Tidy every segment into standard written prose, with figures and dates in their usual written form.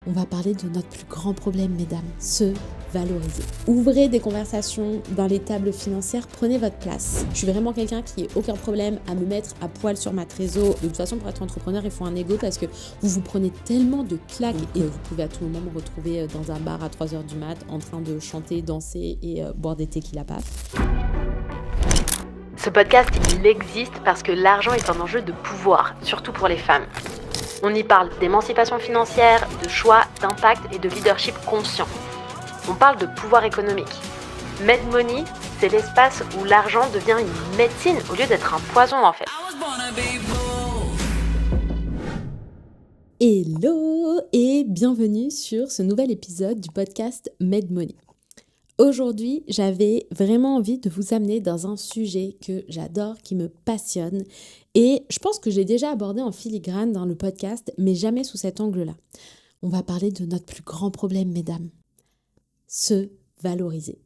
On va parler de notre plus grand problème, mesdames, se valoriser. Ouvrez des conversations dans les tables financières, prenez votre place. Je suis vraiment quelqu'un qui n'a aucun problème à me mettre à poil sur ma trésor. De toute façon, pour être entrepreneur, il faut un ego parce que vous vous prenez tellement de claques et vous pouvez à tout moment me retrouver dans un bar à 3h du mat en train de chanter, danser et boire des tequila paf. Ce podcast, il existe parce que l'argent est un enjeu de pouvoir, surtout pour les femmes. On y parle d'émancipation financière, de choix, d'impact et de leadership conscient. On parle de pouvoir économique. MedMoney, c'est l'espace où l'argent devient une médecine au lieu d'être un poison en fait. Hello et bienvenue sur ce nouvel épisode du podcast MedMoney. Aujourd'hui, j'avais vraiment envie de vous amener dans un sujet que j'adore, qui me passionne et je pense que j'ai déjà abordé en filigrane dans le podcast, mais jamais sous cet angle-là. On va parler de notre plus grand problème, mesdames. Se valoriser,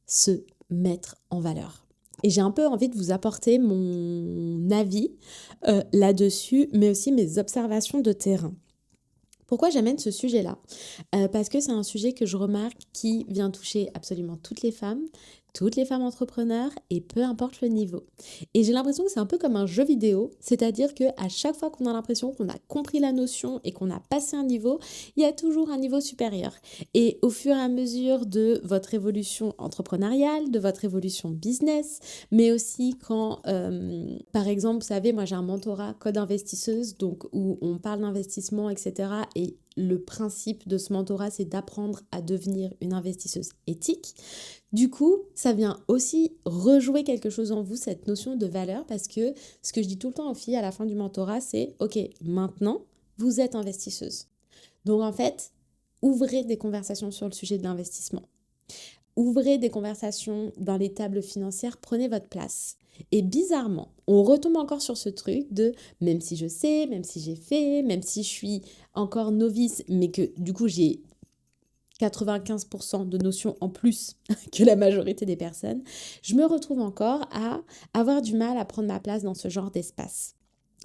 se mettre en valeur. Et j'ai un peu envie de vous apporter mon avis là-dessus, mais aussi mes observations de terrain. Pourquoi j'amène ce sujet-là ? Parce que c'est un sujet que je remarque qui vient toucher absolument toutes les femmes entrepreneurs et peu importe le niveau. Et j'ai l'impression que c'est un peu comme un jeu vidéo, c'est-à-dire qu'à chaque fois qu'on a l'impression qu'on a compris la notion et qu'on a passé un niveau, il y a toujours un niveau supérieur. Et au fur et à mesure de votre évolution entrepreneuriale, de votre évolution business, mais aussi quand, par exemple, vous savez, moi j'ai un mentorat Code Investisseuse, donc où on parle d'investissement, etc. Et le principe de ce mentorat, c'est d'apprendre à devenir une investisseuse éthique. Du coup, ça vient aussi rejouer quelque chose en vous, cette notion de valeur, parce que ce que je dis tout le temps aux filles à la fin du mentorat, c'est « Ok, maintenant, vous êtes investisseuse. » Donc en fait, ouvrez des conversations sur le sujet de l'investissement. Ouvrez des conversations dans les tables financières, prenez votre place. Et bizarrement, on retombe encore sur ce truc de même si je sais, même si j'ai fait, même si je suis encore novice, mais que du coup j'ai 95% de notions en plus que la majorité des personnes, je me retrouve encore à avoir du mal à prendre ma place dans ce genre d'espace.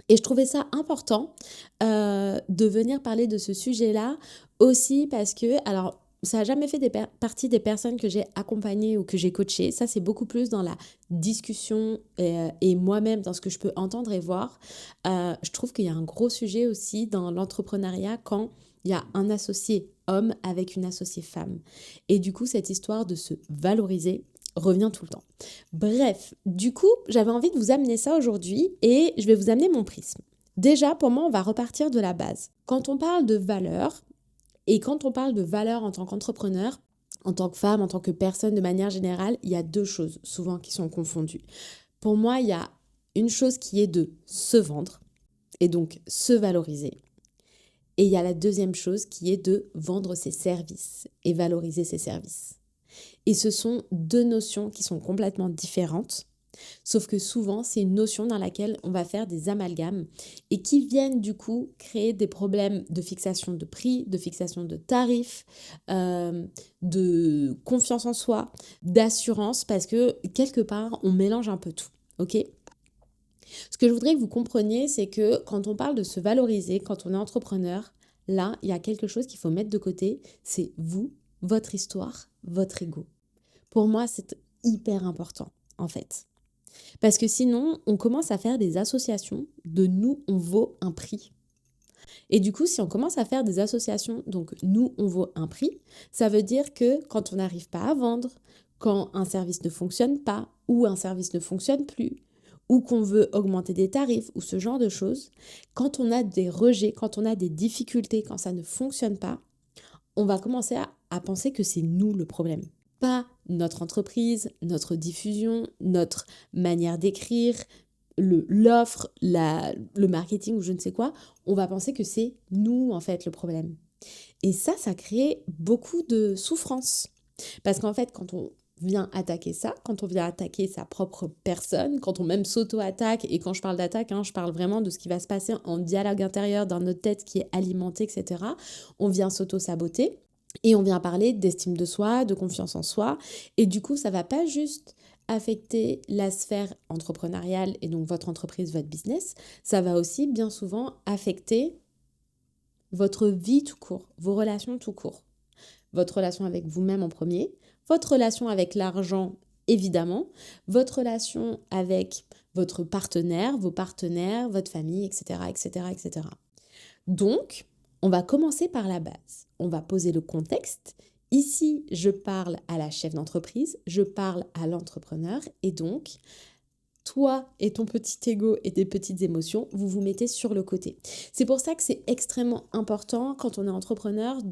Et je trouvais ça important de venir parler de ce sujet-là aussi parce que, alors, ça n'a jamais fait partie des personnes que j'ai accompagnées ou que j'ai coachées. Ça, c'est beaucoup plus dans la discussion et moi-même, dans ce que je peux entendre et voir. Je trouve qu'il y a un gros sujet aussi dans l'entrepreneuriat quand il y a un associé homme avec une associée femme. Et du coup, cette histoire de se valoriser revient tout le temps. Bref, du coup, j'avais envie de vous amener ça aujourd'hui et je vais vous amener mon prisme. Déjà, pour moi, on va repartir de la base. Quand on parle de valeur, et quand on parle de valeur en tant qu'entrepreneur, en tant que femme, en tant que personne de manière générale, il y a deux choses souvent qui sont confondues. Pour moi, il y a une chose qui est de se vendre et donc se valoriser. Et il y a la deuxième chose qui est de vendre ses services et valoriser ses services. Et ce sont deux notions qui sont complètement différentes, sauf que souvent, c'est une notion dans laquelle on va faire des amalgames et qui viennent du coup créer des problèmes de fixation de prix, de fixation de tarifs, de confiance en soi, d'assurance, parce que quelque part, on mélange un peu tout, ok ? Ce que je voudrais que vous compreniez, c'est que quand on parle de se valoriser, quand on est entrepreneur, là, il y a quelque chose qu'il faut mettre de côté, c'est vous, votre histoire, votre ego. Pour moi, c'est hyper important, en fait. Parce que sinon, on commence à faire des associations de nous, on vaut un prix. Et du coup, si on commence à faire des associations, donc nous, on vaut un prix, ça veut dire que quand on n'arrive pas à vendre, quand un service ne fonctionne pas, ou un service ne fonctionne plus, ou qu'on veut augmenter des tarifs, ou ce genre de choses, quand on a des rejets, quand on a des difficultés, quand ça ne fonctionne pas, on va commencer à penser que c'est nous le problème. Pas notre entreprise, notre diffusion, notre manière d'écrire, l'offre, le marketing ou je ne sais quoi. On va penser que c'est nous en fait le problème. Et ça crée beaucoup de souffrance. Parce qu'en fait, quand on vient attaquer ça, quand on vient attaquer sa propre personne, quand on même s'auto-attaque, et quand je parle d'attaque, je parle vraiment de ce qui va se passer en dialogue intérieur dans notre tête qui est alimenté, etc. On vient s'auto-saboter. Et on vient parler d'estime de soi, de confiance en soi. Et du coup, ça ne va pas juste affecter la sphère entrepreneuriale et donc votre entreprise, votre business. Ça va aussi bien souvent affecter votre vie tout court, vos relations tout court. Votre relation avec vous-même en premier, votre relation avec l'argent évidemment, votre relation avec votre partenaire, vos partenaires, votre famille, etc., etc., etc. Donc, on va commencer par la base. On va poser le contexte. Ici, je parle à la chef d'entreprise, je parle à l'entrepreneur et donc, toi et ton petit ego et tes petites émotions, vous vous mettez sur le côté. C'est pour ça que c'est extrêmement important quand on est entrepreneur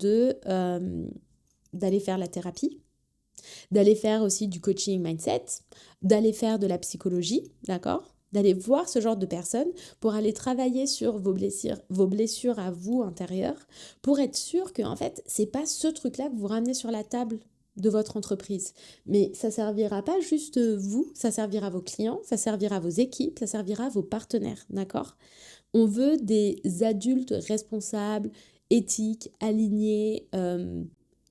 d'aller faire la thérapie, d'aller faire aussi du coaching mindset, d'aller faire de la psychologie, d'accord ? D'aller voir ce genre de personnes pour aller travailler sur vos blessures à vous intérieures, pour être sûr que en fait, c'est pas ce truc-là que vous ramenez sur la table de votre entreprise. Mais ça servira pas juste vous, ça servira à vos clients, ça servira à vos équipes, ça servira à vos partenaires, d'accord ? On veut des adultes responsables, éthiques, alignés,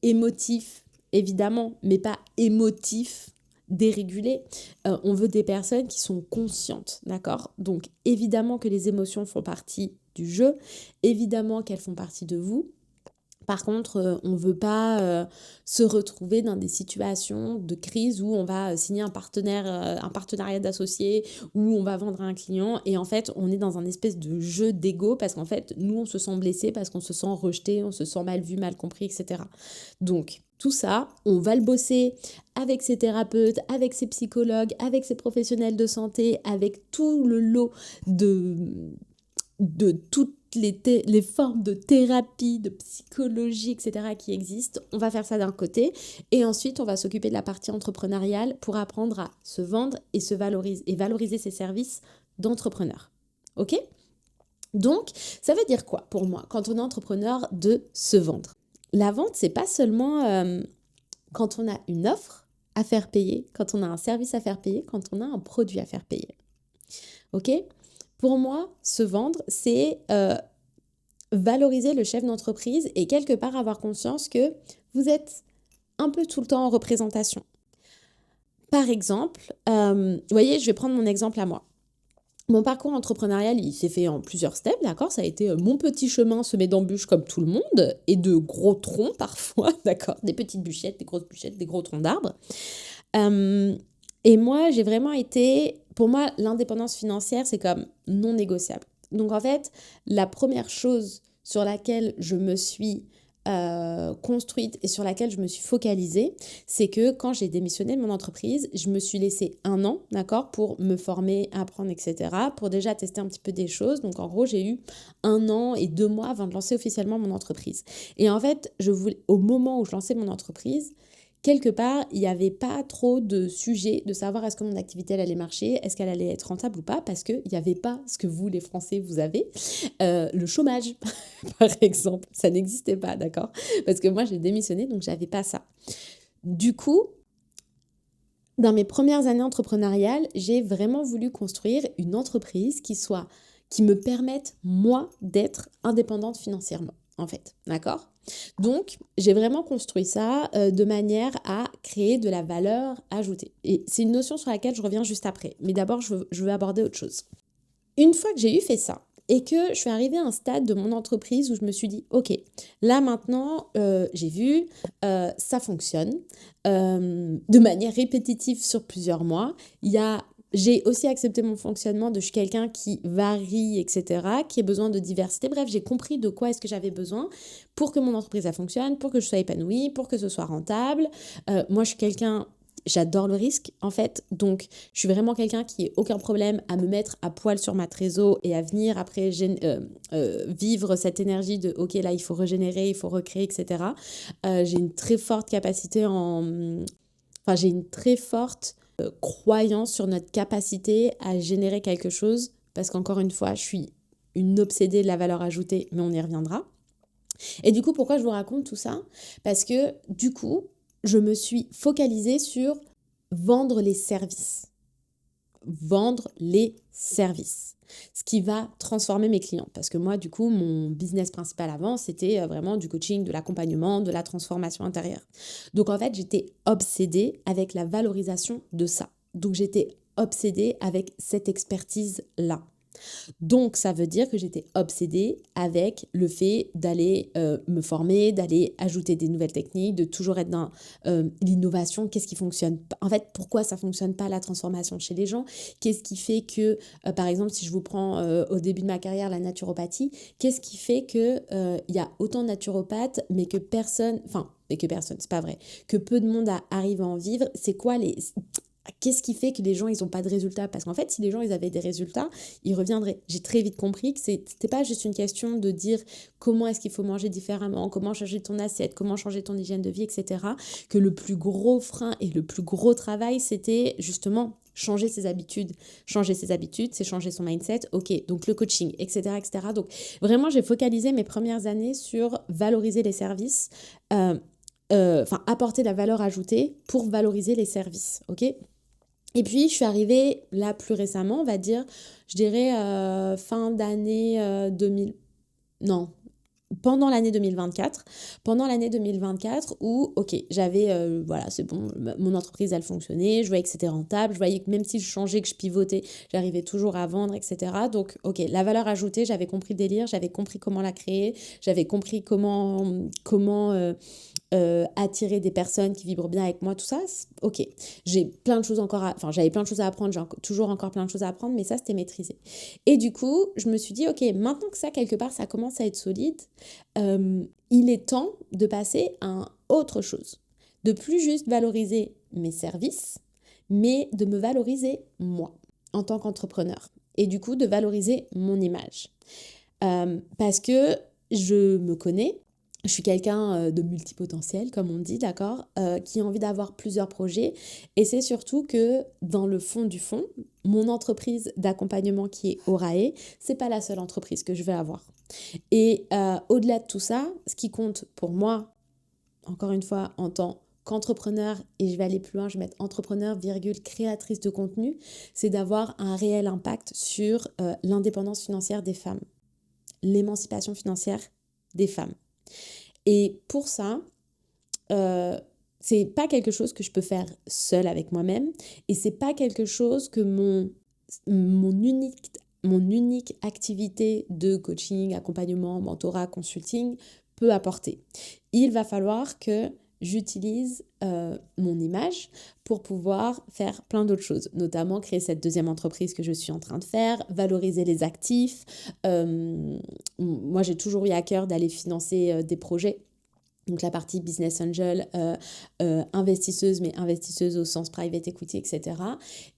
émotifs, évidemment, mais pas émotifs, dérégulés. On veut des personnes qui sont conscientes, d'accord ? Donc, évidemment que les émotions font partie du jeu, évidemment qu'elles font partie de vous. Par contre, on ne veut pas se retrouver dans des situations de crise où on va signer un partenariat d'associés, où on va vendre à un client et en fait, on est dans un espèce de jeu d'ego parce qu'en fait, nous, on se sent blessé, parce qu'on se sent rejeté, on se sent mal vu, mal compris, etc. Donc, tout ça, on va le bosser avec ses thérapeutes, avec ses psychologues, avec ses professionnels de santé, avec tout le lot de toutes les formes de thérapie, de psychologie, etc. qui existent. On va faire ça d'un côté et ensuite on va s'occuper de la partie entrepreneuriale pour apprendre à se vendre et valoriser ses services d'entrepreneur. Ok ? Donc, ça veut dire quoi pour moi quand on est entrepreneur de se vendre ? La vente, c'est pas seulement quand on a une offre à faire payer, quand on a un service à faire payer, quand on a un produit à faire payer. Ok ? Pour moi, se vendre, c'est valoriser le chef d'entreprise et quelque part avoir conscience que vous êtes un peu tout le temps en représentation. Par exemple, vous voyez, je vais prendre mon exemple à moi. Mon parcours entrepreneurial, il s'est fait en plusieurs steps, d'accord ? Ça a été mon petit chemin semé d'embûches comme tout le monde et de gros troncs parfois, d'accord ? Des petites bûchettes, des grosses bûchettes, des gros troncs d'arbres. Et moi, j'ai vraiment été... Pour moi, l'indépendance financière, c'est comme non négociable. Donc en fait, la première chose sur laquelle je me suis construite et sur laquelle je me suis focalisée, c'est que quand j'ai démissionné de mon entreprise, je me suis laissé 1 an, d'accord, pour me former, apprendre, etc., pour déjà tester un petit peu des choses. Donc en gros, j'ai eu 1 an et 2 mois avant de lancer officiellement mon entreprise. Et en fait, au moment où je lançais mon entreprise, quelque part, il n'y avait pas trop de sujet de savoir est-ce que mon activité elle allait marcher, est-ce qu'elle allait être rentable ou pas, parce qu'il n'y avait pas ce que vous, les Français, vous avez, le chômage, par exemple. Ça n'existait pas, d'accord ? Parce que moi, j'ai démissionné, donc je n'avais pas ça. Du coup, dans mes premières années entrepreneuriales, j'ai vraiment voulu construire une entreprise qui me permette, moi, d'être indépendante financièrement, en fait, d'accord ? Donc, j'ai vraiment construit ça de manière à créer de la valeur ajoutée. Et c'est une notion sur laquelle je reviens juste après. Mais d'abord, je veux aborder autre chose. Une fois que j'ai fait ça et que je suis arrivée à un stade de mon entreprise où je me suis dit, ok, là maintenant, j'ai vu, ça fonctionne de manière répétitive sur plusieurs mois. J'ai aussi accepté mon fonctionnement, je suis quelqu'un qui varie, etc., qui a besoin de diversité. Bref, j'ai compris de quoi est-ce que j'avais besoin pour que mon entreprise fonctionne, pour que je sois épanouie, pour que ce soit rentable. Moi, je suis quelqu'un, j'adore le risque, en fait. Donc, je suis vraiment quelqu'un qui n'a aucun problème à me mettre à poil sur ma trésor et à venir après vivre cette énergie de « ok, là, il faut régénérer, il faut recréer, etc. » J'ai une très forte capacité j'ai une très forte croyance sur notre capacité à générer quelque chose, parce qu'encore une fois, je suis une obsédée de la valeur ajoutée, mais on y reviendra. Et du coup, pourquoi je vous raconte tout ça ? Parce que du coup, je me suis focalisée sur vendre les services. Vendre les services. Ce qui va transformer mes clients. Parce que moi, du coup, mon business principal avant, c'était vraiment du coaching, de l'accompagnement, de la transformation intérieure. Donc, en fait, j'étais obsédée avec la valorisation de ça. Donc, j'étais obsédée avec cette expertise-là. Donc, ça veut dire que j'étais obsédée avec le fait d'aller me former, d'aller ajouter des nouvelles techniques, de toujours être dans l'innovation. Qu'est-ce qui fonctionne? En fait, pourquoi ça ne fonctionne pas la transformation chez les gens? Qu'est-ce qui fait que, par exemple, si je vous prends au début de ma carrière la naturopathie, qu'est-ce qui fait qu'il y a autant de naturopathes, mais que personne, c'est pas vrai, que peu de monde arrive à en vivre? C'est quoi les... Qu'est-ce qui fait que les gens, ils n'ont pas de résultats? Parce qu'en fait, si les gens, ils avaient des résultats, ils reviendraient. J'ai très vite compris que c'était pas juste une question de dire comment est-ce qu'il faut manger différemment, comment changer ton assiette, comment changer ton hygiène de vie, etc. Que le plus gros frein et le plus gros travail, c'était justement changer ses habitudes. Changer ses habitudes, c'est changer son mindset. Ok, donc le coaching, etc., etc. Donc vraiment, j'ai focalisé mes premières années sur valoriser les services, apporter la valeur ajoutée pour valoriser les services, ok? Et puis, je suis arrivée là plus récemment, on va dire, je dirais fin d'année 2000... Non, pendant l'année 2024. Pendant l'année 2024 où, ok, j'avais, voilà, c'est bon, mon entreprise, elle fonctionnait, je voyais que c'était rentable, je voyais que même si je changeais, que je pivotais, j'arrivais toujours à vendre, etc. Donc, ok, la valeur ajoutée, j'avais compris le délire, j'avais compris comment la créer, j'avais compris comment attirer des personnes qui vibrent bien avec moi, tout ça, ok. J'ai plein de choses j'avais plein de choses à apprendre, toujours encore plein de choses à apprendre, mais ça, c'était maîtrisé. Et du coup, je me suis dit, ok, maintenant que ça, quelque part, ça commence à être solide, il est temps de passer à autre chose. De plus juste valoriser mes services, mais de me valoriser moi, en tant qu'entrepreneur. Et du coup, de valoriser mon image. Parce que je me connais, je suis quelqu'un de multipotentiel, comme on dit, d'accord, qui a envie d'avoir plusieurs projets. Et c'est surtout que, dans le fond du fond, mon entreprise d'accompagnement qui est Orae, c'est pas la seule entreprise que je vais avoir. Et au-delà de tout ça, ce qui compte pour moi, encore une fois, en tant qu'entrepreneur, et je vais aller plus loin, je vais mettre entrepreneur, créatrice de contenu, c'est d'avoir un réel impact sur l'indépendance financière des femmes, l'émancipation financière des femmes. Et pour ça, c'est pas quelque chose que je peux faire seule avec moi-même, et c'est pas quelque chose que mon unique activité de coaching, accompagnement, mentorat, consulting peut apporter. Il va falloir que j'utilise mon image pour pouvoir faire plein d'autres choses, notamment créer cette deuxième entreprise que je suis en train de faire, valoriser les actifs. Moi, j'ai toujours eu à cœur d'aller financer des projets. Donc la partie business angel, investisseuse, mais investisseuse au sens private equity, etc.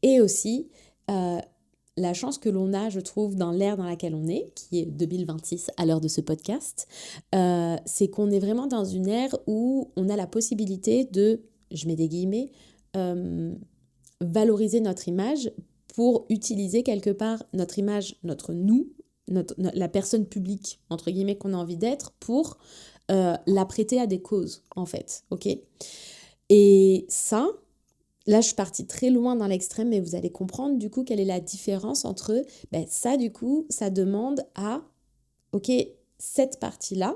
Et aussi la chance que l'on a, je trouve, dans l'ère dans laquelle on est, qui est 2026 à l'heure de ce podcast, c'est qu'on est vraiment dans une ère où on a la possibilité de, je mets des guillemets, valoriser notre image pour utiliser quelque part notre image, la personne publique, entre guillemets, qu'on a envie d'être, pour la prêter à des causes, en fait, ok? Et ça, là, je suis partie très loin dans l'extrême, mais vous allez comprendre, du coup, quelle est la différence entre, ça, du coup, ça demande à, ok, cette partie-là,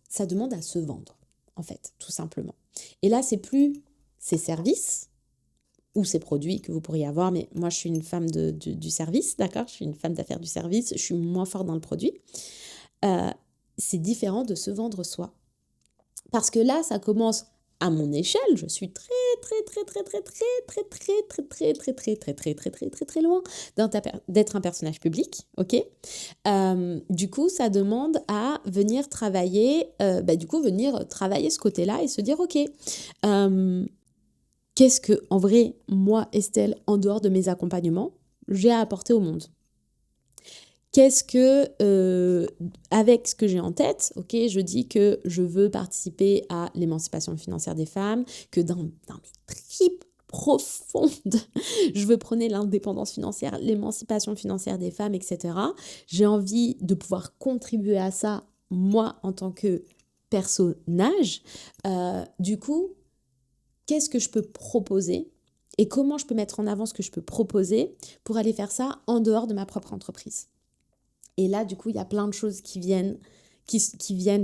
ça demande à se vendre, en fait, tout simplement. Et là, c'est plus ces services ou ces produits que vous pourriez avoir, mais moi, je suis une femme du service, d'accord? Je suis une femme d'affaires du service, je suis moins forte dans le produit. C'est différent de se vendre soi. Parce que là, ça commence à mon échelle, je suis très loin d'être un personnage public, ok? Du coup, ça demande à venir travailler, venir travailler ce côté-là et se dire, ok, qu'est-ce que, en vrai, moi, Estelle, en dehors de mes accompagnements, j'ai à apporter au monde? Qu'est-ce que, avec ce que j'ai en tête, ok, je dis que je veux participer à l'émancipation financière des femmes, que dans mes tripes profondes, je veux prôner l'indépendance financière, l'émancipation financière des femmes, etc. J'ai envie de pouvoir contribuer à ça, moi, en tant que personnage. Du coup, qu'est-ce que je peux proposer et comment je peux mettre en avant ce que je peux proposer pour aller faire ça en dehors de ma propre entreprise? Et là, du coup, il y a plein de choses qui viennent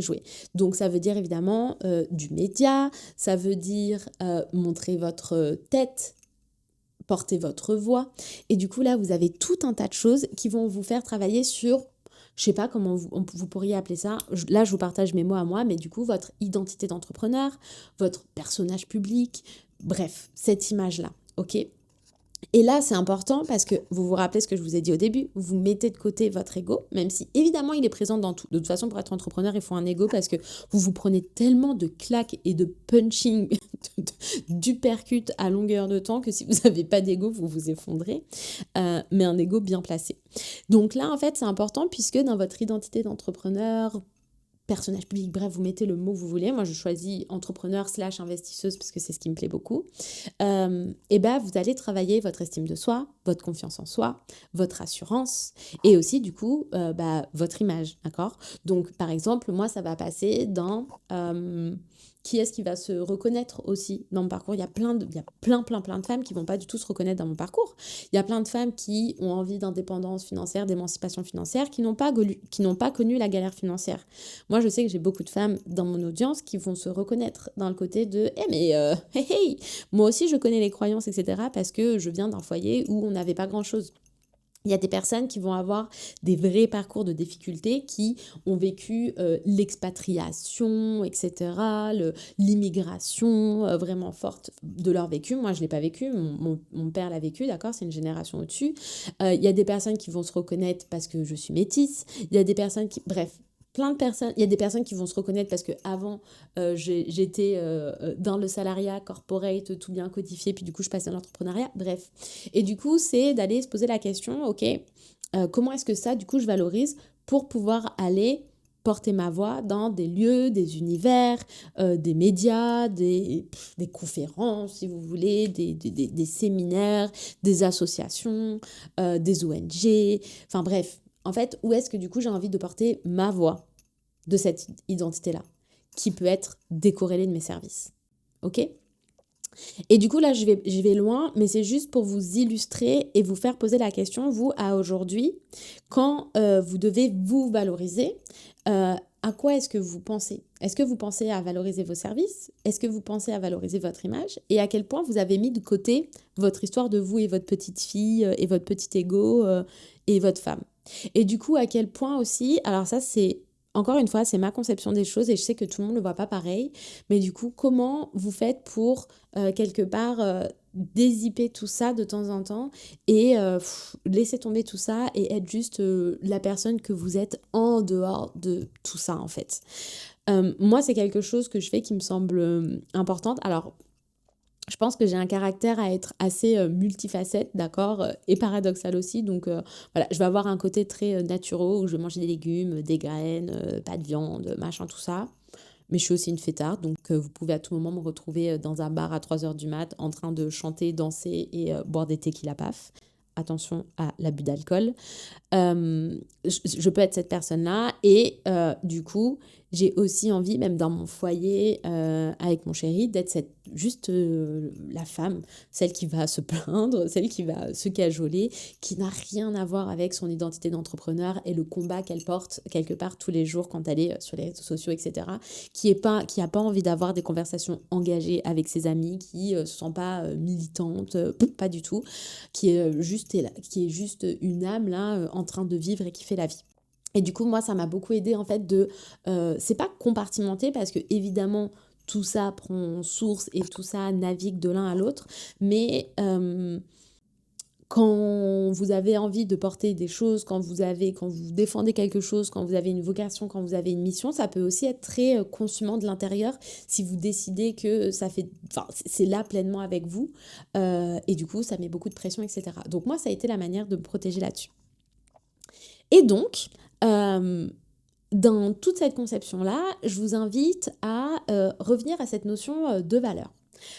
jouer. Donc, ça veut dire évidemment du média, ça veut dire montrer votre tête porter votre voix. Et du coup, là, vous avez tout un tas de choses qui vont vous faire travailler sur, je sais pas comment vous pourriez appeler ça. Là, je vous partage mes mots à moi, mais du coup, votre identité d'entrepreneur, votre personnage public, bref, cette image-là, ok? Et là, c'est important parce que vous vous rappelez ce que je vous ai dit au début, vous mettez de côté votre ego, même si évidemment il est présent dans tout. De toute façon, pour être entrepreneur, il faut un ego parce que vous vous prenez tellement de claques et de punching, d'uppercut à longueur de temps que si vous n'avez pas d'ego, vous vous effondrez. Mais un ego bien placé. Donc là, en fait, c'est important puisque dans votre identité d'entrepreneur, personnage public, bref, vous mettez le mot que vous voulez. Moi, je choisis entrepreneur / investisseuse parce que c'est ce qui me plaît beaucoup. Et ben, vous allez travailler votre estime de soi, votre confiance en soi, votre assurance et aussi, du coup, votre image, d'accord? Donc, par exemple, moi, ça va passer dans qui est-ce qui va se reconnaître aussi dans mon parcours. Il y a plein de femmes qui vont pas du tout se reconnaître dans mon parcours. Il y a plein de femmes qui ont envie d'indépendance financière, d'émancipation financière, qui n'ont pas connu la galère financière. Moi, je sais que j'ai beaucoup de femmes dans mon audience qui vont se reconnaître dans le côté de « hey, moi aussi, je connais les croyances, etc. parce que je viens d'un foyer où on n'avait pas grand-chose. » Il y a des personnes qui vont avoir des vrais parcours de difficultés, qui ont vécu l'expatriation, etc., l'immigration vraiment forte de leur vécu. Moi, je ne l'ai pas vécu, mon père l'a vécu, d'accord, c'est une génération au-dessus. Il y a des personnes qui vont se reconnaître parce que je suis métisse. Il y a des personnes qui... Bref, plein de personnes, il y a des personnes qui vont se reconnaître parce que avant j'étais dans le salariat corporate, tout bien codifié, puis du coup je passe dans l'entrepreneuriat, bref. Et du coup, c'est d'aller se poser la question, ok, comment est-ce que ça, du coup, je valorise pour pouvoir aller porter ma voix dans des lieux, des univers, des médias, des conférences, si vous voulez, des séminaires, des associations, des ONG, enfin bref. En fait, où est-ce que du coup j'ai envie de porter ma voix de cette identité-là, qui peut être décorrélée de mes services. Ok ? Et du coup, là, je vais loin, mais c'est juste pour vous illustrer et vous faire poser la question, vous, à aujourd'hui, quand vous devez vous valoriser, à quoi est-ce que vous pensez ? Est-ce que vous pensez à valoriser vos services ? Est-ce que vous pensez à valoriser votre image ? Et à quel point vous avez mis de côté votre histoire de vous et votre petite fille et votre petit ego et votre femme ? Et du coup, à quel point aussi, alors ça c'est, encore une fois, c'est ma conception des choses et je sais que tout le monde ne le voit pas pareil, mais du coup, comment vous faites pour quelque part dézipper tout ça de temps en temps et laisser tomber tout ça et être juste la personne que vous êtes en dehors de tout ça en fait. Moi, c'est quelque chose que je fais qui me semble importante. Alors, je pense que j'ai un caractère à être assez multifacette, d'accord, et paradoxal aussi. Donc voilà, je vais avoir un côté très naturel où je vais manger des légumes, des graines, pas de viande, machin, tout ça. Mais je suis aussi une fêtarde, donc vous pouvez à tout moment me retrouver dans un bar à 3h du mat en train de chanter, danser et boire des tequila paf. Attention à l'abus d'alcool. Je peux être cette personne-là et du coup, j'ai aussi envie, même dans mon foyer avec mon chéri, d'être juste la femme, celle qui va se plaindre, celle qui va se cajoler, qui n'a rien à voir avec son identité d'entrepreneur et le combat qu'elle porte quelque part tous les jours quand elle est sur les réseaux sociaux, etc. Qui a pas envie d'avoir des conversations engagées avec ses amis, qui ne se sent pas militante, pas du tout, qui est juste une âme là en train de vivre et qui fait la vie. Et du coup, moi, ça m'a beaucoup aidé en fait de... c'est pas compartimenter parce que évidemment, tout ça prend source et tout ça navigue de l'un à l'autre. Mais quand vous avez envie de porter des choses, quand vous défendez quelque chose, quand vous avez une vocation, quand vous avez une mission, ça peut aussi être très consumant de l'intérieur si vous décidez que c'est là pleinement avec vous. Et du coup, ça met beaucoup de pression, etc. Donc moi, ça a été la manière de me protéger là-dessus. Et donc... dans toute cette conception-là, je vous invite à revenir à cette notion de valeur.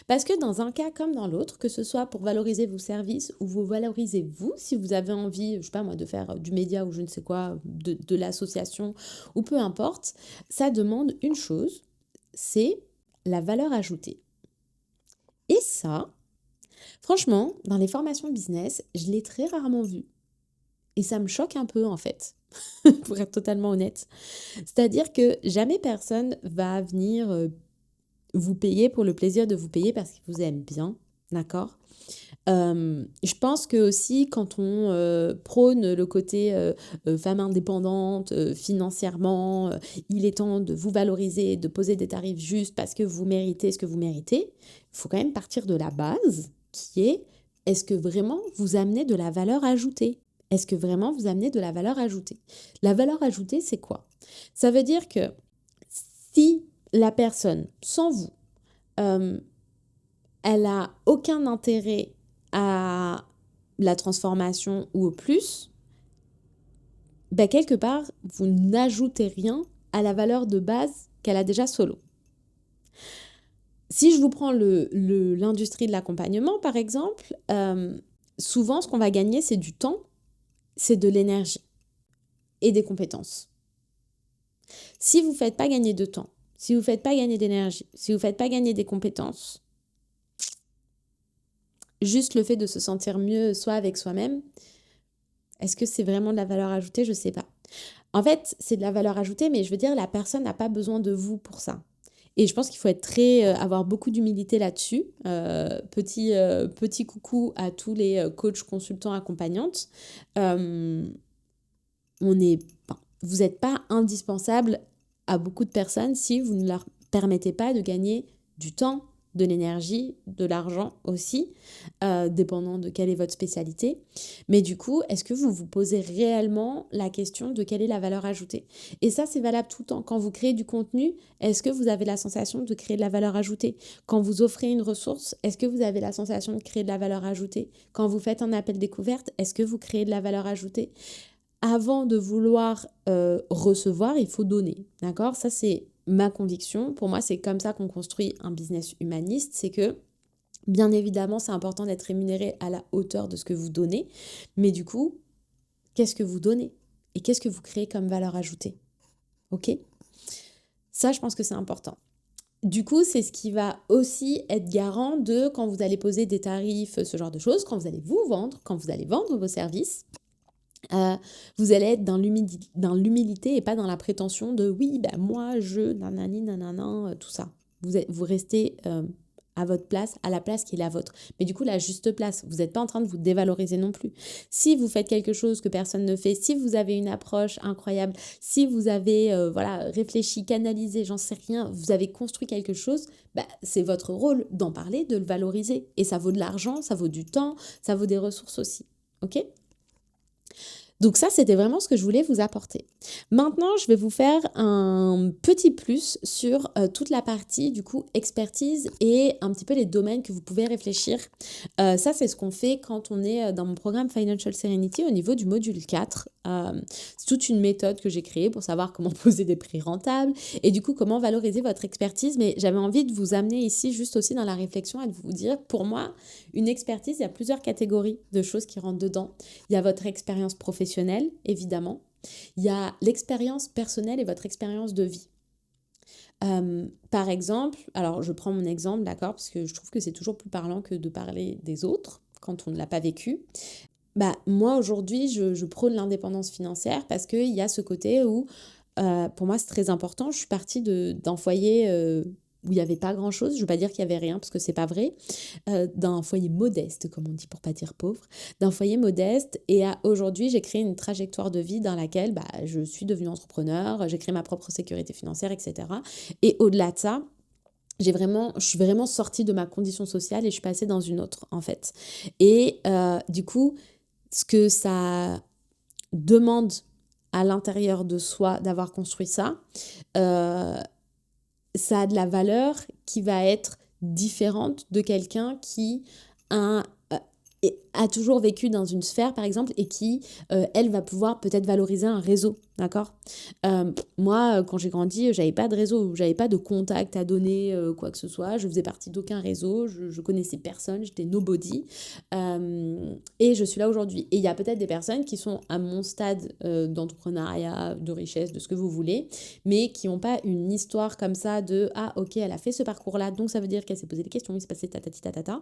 Parce que dans un cas comme dans l'autre, que ce soit pour valoriser vos services ou vous valorisez vous, si vous avez envie, je sais pas moi, de faire du média ou je ne sais quoi, de l'association ou peu importe, ça demande une chose, c'est la valeur ajoutée. Et ça, franchement, dans les formations business, je l'ai très rarement vu. Et ça me choque un peu en fait. Pour être totalement honnête. C'est-à-dire que jamais personne va venir vous payer pour le plaisir de vous payer parce qu'il vous aime bien, d'accord ? Je pense que aussi quand on prône le côté femme indépendante financièrement, il est temps de vous valoriser, de poser des tarifs justes parce que vous méritez ce que vous méritez. Il faut quand même partir de la base qui est, est-ce que vraiment vous amenez de la valeur ajoutée? Est-ce que vraiment vous amenez de la valeur ajoutée? La valeur ajoutée, c'est quoi? Ça veut dire que si la personne, sans vous, elle a aucun intérêt à la transformation ou au plus, ben quelque part, vous n'ajoutez rien à la valeur de base qu'elle a déjà solo. Si je vous prends l'industrie de l'accompagnement, par exemple, souvent, ce qu'on va gagner, c'est du temps, c'est de l'énergie et des compétences. Si vous ne faites pas gagner de temps, si vous ne faites pas gagner d'énergie, si vous ne faites pas gagner des compétences, juste le fait de se sentir mieux soit avec soi-même, est-ce que c'est vraiment de la valeur ajoutée? Je ne sais pas. En fait, c'est de la valeur ajoutée, mais je veux dire, la personne n'a pas besoin de vous pour ça. Et je pense qu'il faut être avoir beaucoup d'humilité là-dessus. Petit coucou à tous les coachs, consultants, accompagnantes. Vous n'êtes pas indispensable à beaucoup de personnes si vous ne leur permettez pas de gagner du temps, de l'énergie, de l'argent aussi, dépendant de quelle est votre spécialité. Mais du coup, est-ce que vous vous posez réellement la question de quelle est la valeur ajoutée? Et ça, c'est valable tout le temps. Quand vous créez du contenu, est-ce que vous avez la sensation de créer de la valeur ajoutée? Quand vous offrez une ressource, est-ce que vous avez la sensation de créer de la valeur ajoutée? Quand vous faites un appel découverte, est-ce que vous créez de la valeur ajoutée? Avant de vouloir recevoir, il faut donner. D'accord? Ça, c'est ma conviction. Pour moi, c'est comme ça qu'on construit un business humaniste. C'est que, bien évidemment, c'est important d'être rémunéré à la hauteur de ce que vous donnez. Mais du coup, qu'est-ce que vous donnez? Et qu'est-ce que vous créez comme valeur ajoutée? Ok? Ça, je pense que c'est important. Du coup, c'est ce qui va aussi être garant de quand vous allez poser des tarifs, ce genre de choses, quand vous allez vous vendre, quand vous allez vendre vos services. Vous allez être dans l'humilité et pas dans la prétention de oui, ben moi, je, nanani, nanana, tout ça. Vous restez à votre place, à la place qui est la vôtre. Mais du coup, la juste place, vous n'êtes pas en train de vous dévaloriser non plus. Si vous faites quelque chose que personne ne fait, si vous avez une approche incroyable, si vous avez réfléchi, canalisé, j'en sais rien, vous avez construit quelque chose, c'est votre rôle d'en parler, de le valoriser. Et ça vaut de l'argent, ça vaut du temps, ça vaut des ressources aussi. Ok ? Donc ça, c'était vraiment ce que je voulais vous apporter. Maintenant, je vais vous faire un petit plus sur toute la partie, du coup, expertise et un petit peu les domaines que vous pouvez réfléchir. Ça, c'est ce qu'on fait quand on est dans mon programme Financial Serenity au niveau du module 4. C'est toute une méthode que j'ai créée pour savoir comment poser des prix rentables et du coup, comment valoriser votre expertise. Mais j'avais envie de vous amener ici juste aussi dans la réflexion et de vous dire, pour moi, une expertise, il y a plusieurs catégories de choses qui rentrent dedans. Il y a votre expérience professionnelle, évidemment. Il y a l'expérience personnelle et votre expérience de vie. Par exemple, alors je prends mon exemple, d'accord, parce que je trouve que c'est toujours plus parlant que de parler des autres quand on ne l'a pas vécu. Moi, aujourd'hui, je prône l'indépendance financière parce qu'il y a ce côté où, pour moi, c'est très important. Je suis partie d'un foyer où il n'y avait pas grand-chose. Je ne veux pas dire qu'il n'y avait rien parce que ce n'est pas vrai. D'un foyer modeste, comme on dit pour pas dire pauvre. D'un foyer modeste. Et aujourd'hui, j'ai créé une trajectoire de vie dans laquelle je suis devenue entrepreneur, j'ai créé ma propre sécurité financière, etc. Et au-delà de ça, je suis vraiment sortie de ma condition sociale et je suis passée dans une autre, en fait. Et du coup, ce que ça demande à l'intérieur de soi d'avoir construit ça, ça a de la valeur qui va être différente de quelqu'un qui a toujours vécu dans une sphère, par exemple, et qui, elle, va pouvoir peut-être valoriser un réseau, d'accord ? Moi, quand j'ai grandi, j'avais pas de réseau, j'avais pas de contact à donner, quoi que ce soit. Je faisais partie d'aucun réseau, je connaissais personne, j'étais nobody. Et je suis là aujourd'hui. Et il y a peut-être des personnes qui sont à mon stade d'entrepreneuriat, de richesse, de ce que vous voulez, mais qui n'ont pas une histoire comme ça de « Ah, ok, elle a fait ce parcours-là, donc ça veut dire qu'elle s'est posé des questions, il s'est passé tatati tatata. »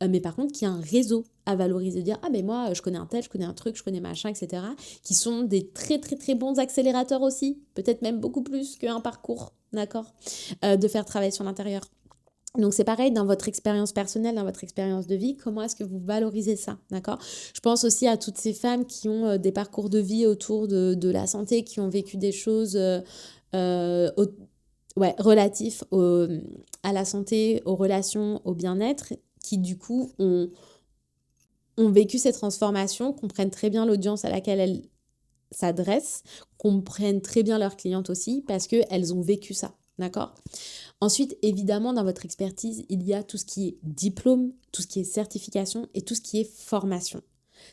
Mais par contre, qui a un réseau à valoriser, de dire « Ah, ben moi, je connais un tel, je connais un truc, je connais machin, etc. » qui sont des très, très, très bons accélérateurs aussi, peut-être même beaucoup plus qu'un parcours, d'accord, de faire travailler sur l'intérieur. Donc, c'est pareil dans votre expérience personnelle, dans votre expérience de vie, comment est-ce que vous valorisez ça, d'accord? Je pense aussi à toutes ces femmes qui ont des parcours de vie autour de la santé, qui ont vécu des choses relatifs à la santé, aux relations, au bien-être, qui du coup ont vécu ces transformations, comprennent très bien l'audience à laquelle elles s'adressent, comprennent très bien leurs clientes aussi, parce qu'elles ont vécu ça, d'accord? Ensuite, évidemment, dans votre expertise, il y a tout ce qui est diplôme, tout ce qui est certification et tout ce qui est formation.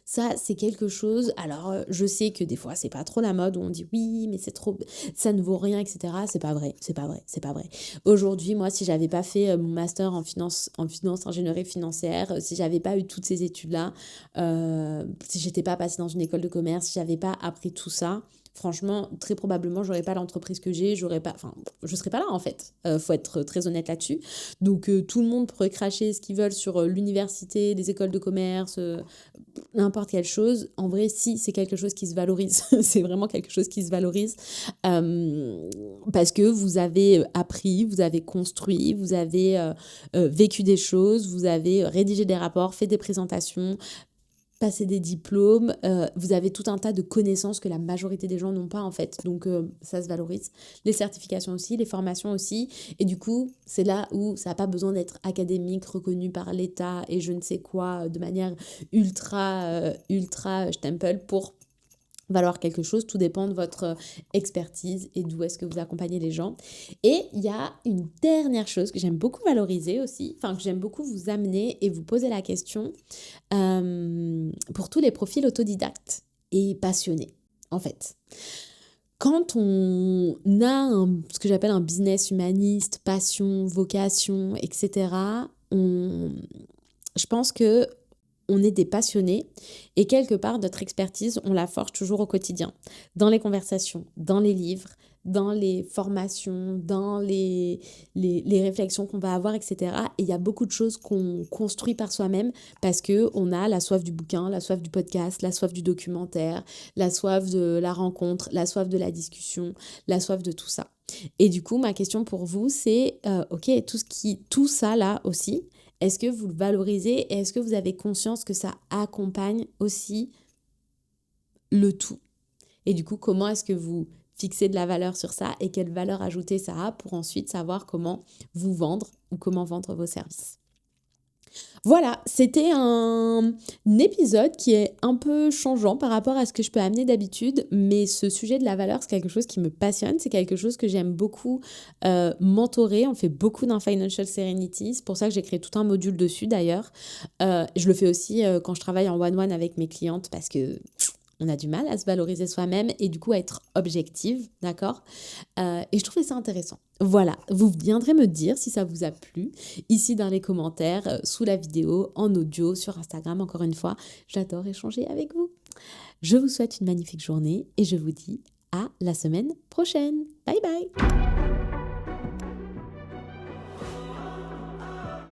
Ça, c'est quelque chose. Alors, je sais que des fois, c'est pas trop la mode où on dit oui, mais c'est trop, ça ne vaut rien, etc. C'est pas vrai, c'est pas vrai, c'est pas vrai. Aujourd'hui, moi, si j'avais pas fait mon master en finance, ingénierie financière, si j'avais pas eu toutes ces études-là, si j'étais pas passée dans une école de commerce, si j'avais pas appris tout ça, franchement, très probablement, j'aurais pas l'entreprise que j'ai, je serais pas là en fait. Faut être très honnête là-dessus. Donc, tout le monde pourrait cracher ce qu'ils veulent sur l'université, les écoles de commerce, n'importe quelle chose. En vrai, si, c'est quelque chose qui se valorise. C'est vraiment quelque chose qui se valorise parce que vous avez appris, vous avez construit, vous avez vécu des choses, vous avez rédigé des rapports, fait des présentations, passer des diplômes, vous avez tout un tas de connaissances que la majorité des gens n'ont pas en fait, donc ça se valorise. Les certifications aussi, les formations aussi, et du coup c'est là où ça n'a pas besoin d'être académique, reconnu par l'État et je ne sais quoi, de manière ultra stempel pour valoir quelque chose, tout dépend de votre expertise et d'où est-ce que vous accompagnez les gens. Et il y a une dernière chose que j'aime beaucoup valoriser aussi, enfin que j'aime beaucoup vous amener et vous poser la question pour tous les profils autodidactes et passionnés, en fait. Quand on a ce que j'appelle un business humaniste, passion, vocation, etc., je pense que on est des passionnés et quelque part, notre expertise, on la forge toujours au quotidien. Dans les conversations, dans les livres, dans les formations, dans les réflexions qu'on va avoir, etc. Et il y a beaucoup de choses qu'on construit par soi-même parce qu'on a la soif du bouquin, la soif du podcast, la soif du documentaire, la soif de la rencontre, la soif de la discussion, la soif de tout ça. Et du coup, ma question pour vous, c'est, ok, tout ça là aussi, est-ce que vous le valorisez et est-ce que vous avez conscience que ça accompagne aussi le tout? Et du coup, comment est-ce que vous fixez de la valeur sur ça et quelle valeur ajoutée ça a pour ensuite savoir comment vous vendre ou comment vendre vos services? Voilà, c'était un épisode qui est un peu changeant par rapport à ce que je peux amener d'habitude, mais ce sujet de la valeur, c'est quelque chose qui me passionne, c'est quelque chose que j'aime beaucoup mentorer. On fait beaucoup dans Financial Serenity, c'est pour ça que j'ai créé tout un module dessus d'ailleurs. Je le fais aussi quand je travaille en one-one avec mes clientes parce que on a du mal à se valoriser soi-même et du coup à être objective, d'accord? Et je trouvais ça intéressant. Voilà, vous viendrez me dire si ça vous a plu, ici dans les commentaires, sous la vidéo, en audio, sur Instagram, encore une fois. J'adore échanger avec vous. Je vous souhaite une magnifique journée et je vous dis à la semaine prochaine. Bye bye!